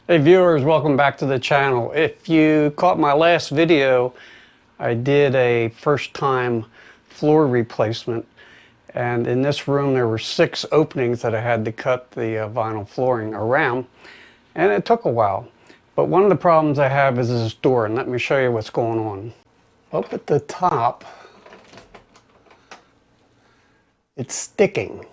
Hey viewers, welcome back to the channel. If you caught my last video, I did a first time floor replacement, and in this room there were 6 openings that I had to cut the vinyl flooring around, and it took a while. But one of the problems I have is this door, and let me show you what's going on. Up at the top, it's sticking.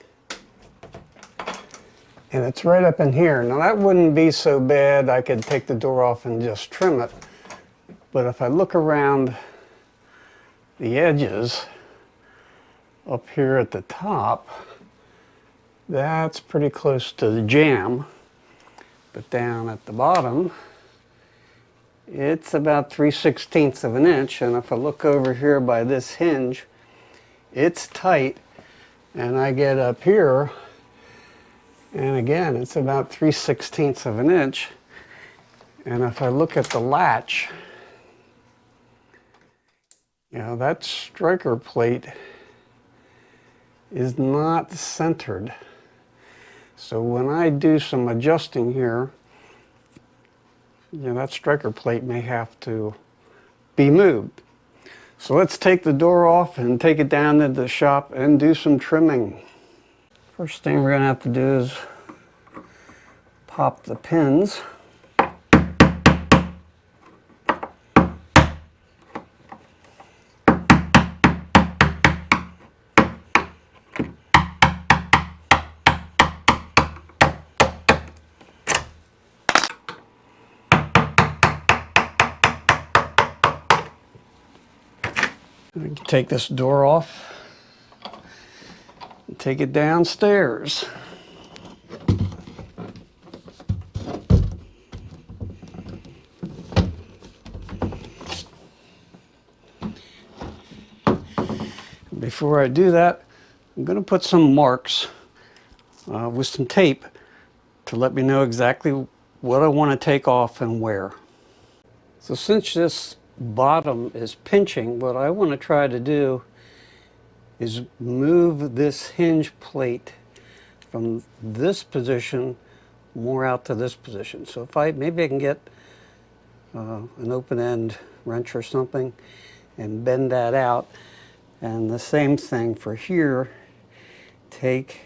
And it's right up in here. Now that wouldn't be so bad. I could take the door off and just trim it. But if I look around the edges up here at the top, that's pretty close to the jamb. But down at the bottom, it's about 3/16 of an inch. And if I look over here by this hinge, it's tight. And I get up here, and again, it's about 3/16 of an inch. And if I look at the latch, you know, that striker plate is not centered. So when I do some adjusting here, you know, that striker plate may have to be moved. So let's take the door off and take it down to the shop and do some trimming. First thing we're going to have to do is pop the pins. We can take this door off and take it downstairs. Before I do that, I'm going to put some marks with some tape to let me know exactly what I want to take off and where. So since this bottom is pinching, what I want to try to do is move this hinge plate from this position more out to this position. So if maybe I can get an open end wrench or something and bend that out. And the same thing for here, take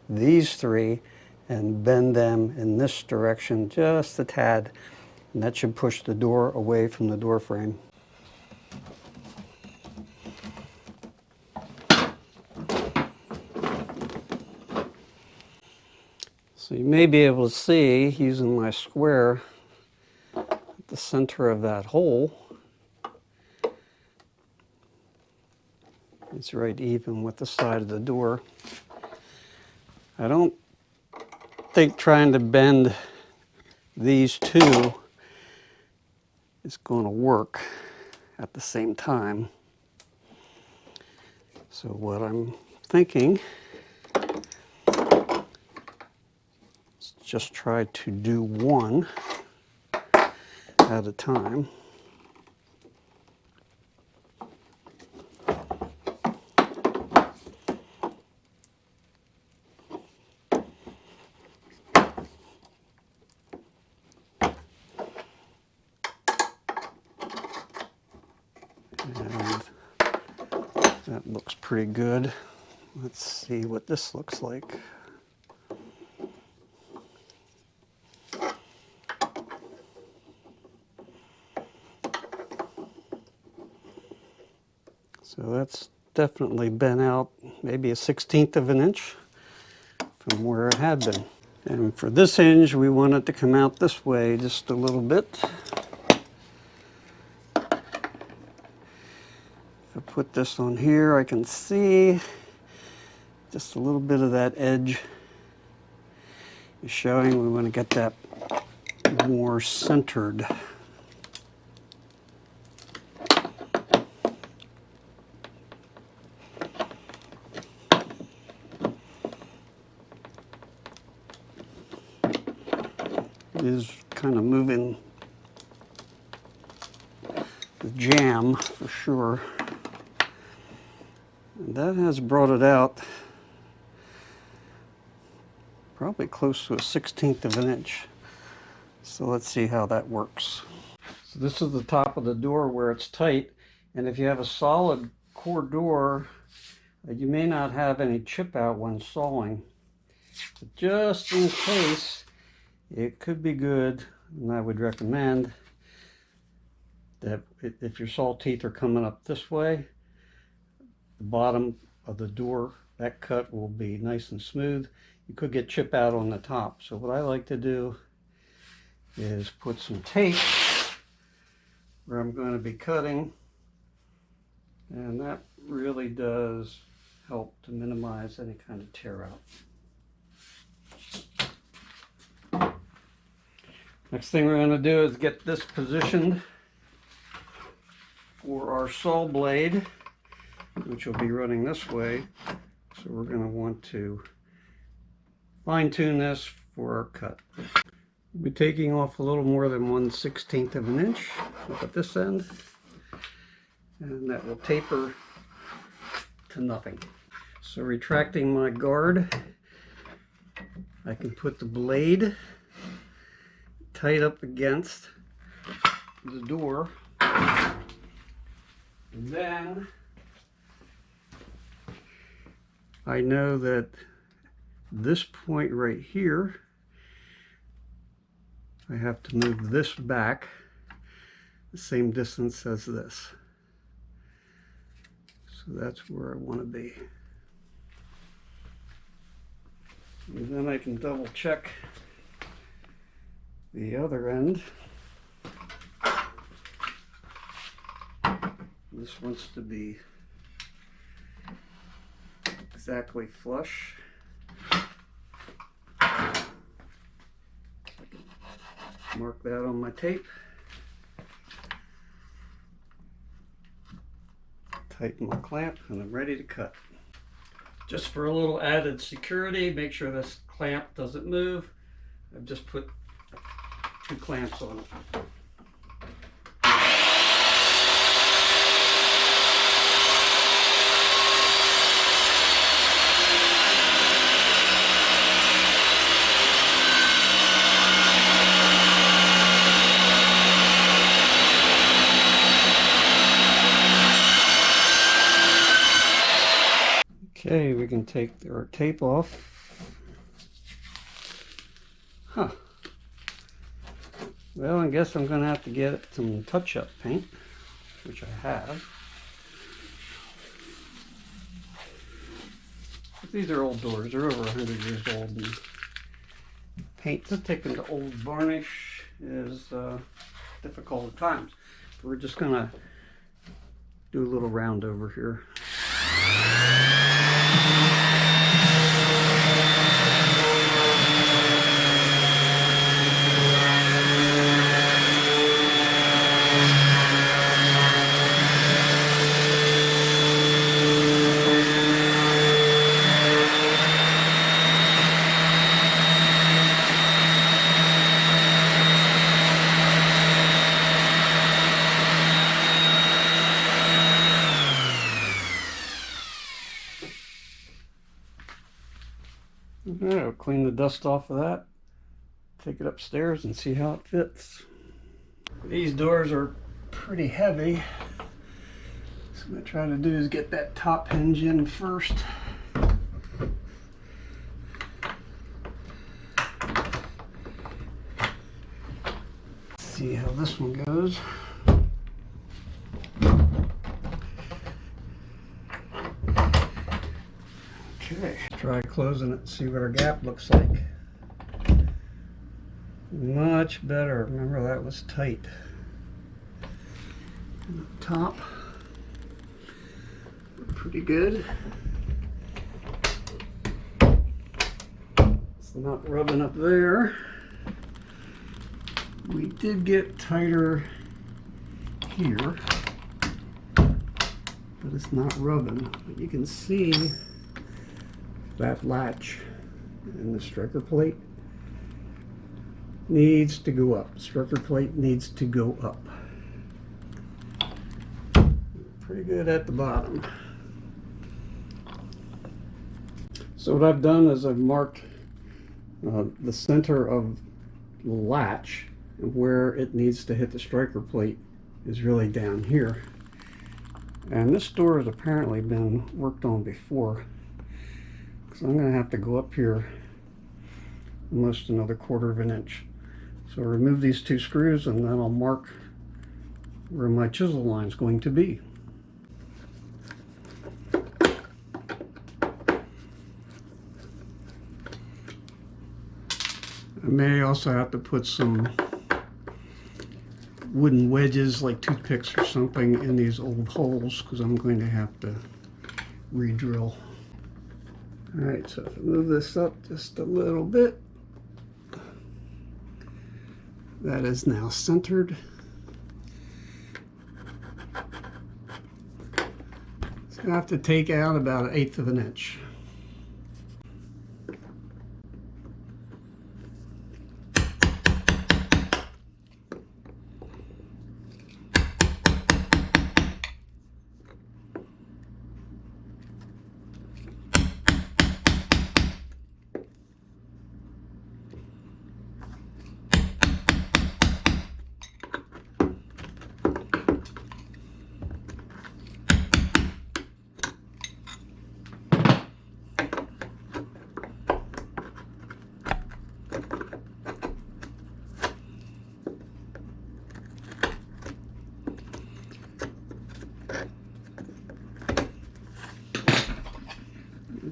these 3 and bend them in this direction just a tad. And that should push the door away from the door frame. So you may be able to see, using my square, at the center of that hole, it's right even with the side of the door. I don't think trying to bend these 2 is going to work at the same time. So what I'm thinking is just try to do one at a time. And that looks pretty good. Let's see what this looks like. So that's definitely been out maybe a 1/16 of an inch from where it had been. And for this hinge, we want it to come out this way just a little bit. If I put this on here, I can see just a little bit of that edge is showing. We want to get that more centered. It is kind of moving the jamb for sure. And that has brought it out probably close to a 1/16 of an inch. So let's see how that works. So this is the top of the door where it's tight, and if you have a solid core door, you may not have any chip out when sawing. But just in case, it could be good, and I would recommend that if your saw teeth are coming up this way, the bottom of the door, that cut will be nice and smooth. You could get chip out on the top. So what I like to do is put some tape where I'm going to be cutting, and that really does help to minimize any kind of tear out. Next thing we're going to do is get this positioned for our saw blade, which will be running this way. So we're going to want to fine tune this for our cut. We'll be taking off a little more than 1/16 of an inch up at this end, and that will taper to nothing. So retracting my guard, I can put the blade tight up against the door, and then I know that this point right here, I have to move this back the same distance as this. So that's where I want to be. And then I can double check the other end. This wants to be exactly flush. Mark that on my tape. Tighten my clamp, and I'm ready to cut. Just for a little added security, make sure this clamp doesn't move. I've just put 2 clamps on it. Okay, we can take our tape off. Huh. Well, I guess I'm going to have to get some touch-up paint, which I have. But these are old doors. They're over 100 years old. And paint to take into old varnish is difficult at times. So we're just going to do a little round over here. Alright, I'll clean the dust off of that, take it upstairs and see how it fits. These doors are pretty heavy, so what I'm going to try to do is get that top hinge in first. See how this one goes. Okay, try closing it and see what our gap looks like. Much better. Remember, that was tight. And the top, pretty good. It's not rubbing up there. We did get tighter here, but it's not rubbing. But you can see that latch and the striker plate needs to go up. The striker plate needs to go up. Pretty good at the bottom. So what I've done is I've marked the center of the latch and where it needs to hit the striker plate is really down here. And this door has apparently been worked on before, because I'm going to have to go up here almost another 1/4 of an inch. So I'll remove these 2 screws and then I'll mark where my chisel line is going to be. I may also have to put some wooden wedges like toothpicks or something in these old holes, because I'm going to have to re-drill. Alright, so if I move this up just a little bit, that is now centered. So I have to take out about 1/8 of an inch.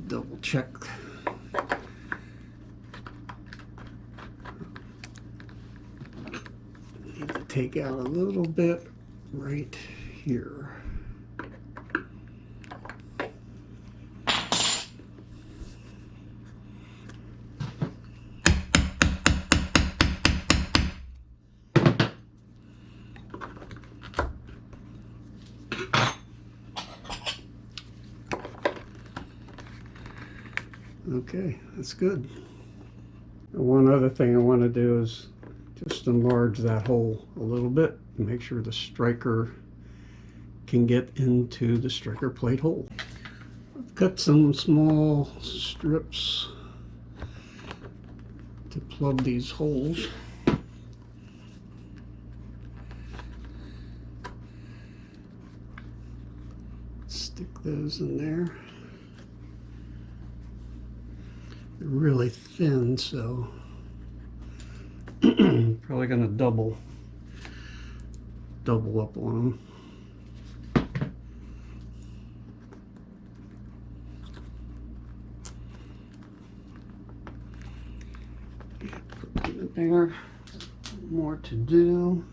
Double check. Need to take out a little bit right here. Okay, that's good. One other thing I want to do is just enlarge that hole a little bit and make sure the striker can get into the striker plate hole. I've cut some small strips to plug these holes. Stick those in there. They're really thin, so probably going to double up on them. Put them in there. More to do.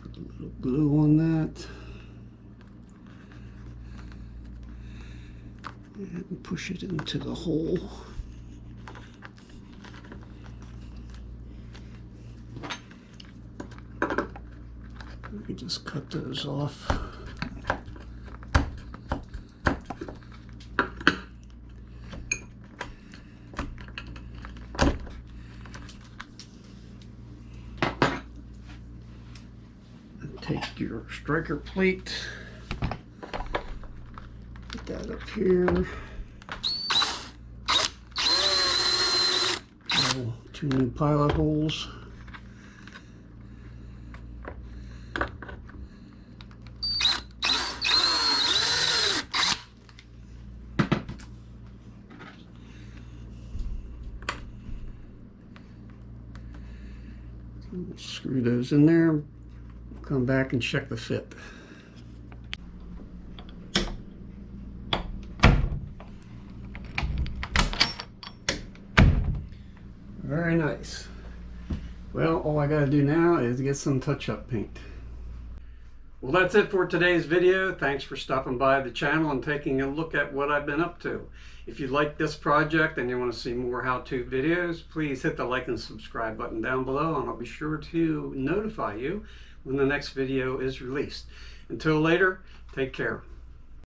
Put a little glue on that. And push it into the hole. We just cut those off. And take your striker plate. Put that up here. Oh, 2 new pilot holes. Screw those in there. Come back and check the fit. Very nice. Well, all I got to do now is get some touch-up paint. Well, that's it for today's video. Thanks for stopping by the channel and taking a look at what I've been up to. If you like this project and you want to see more how-to videos, please hit the like and subscribe button down below, and I'll be sure to notify you when the next video is released. Until later, take care.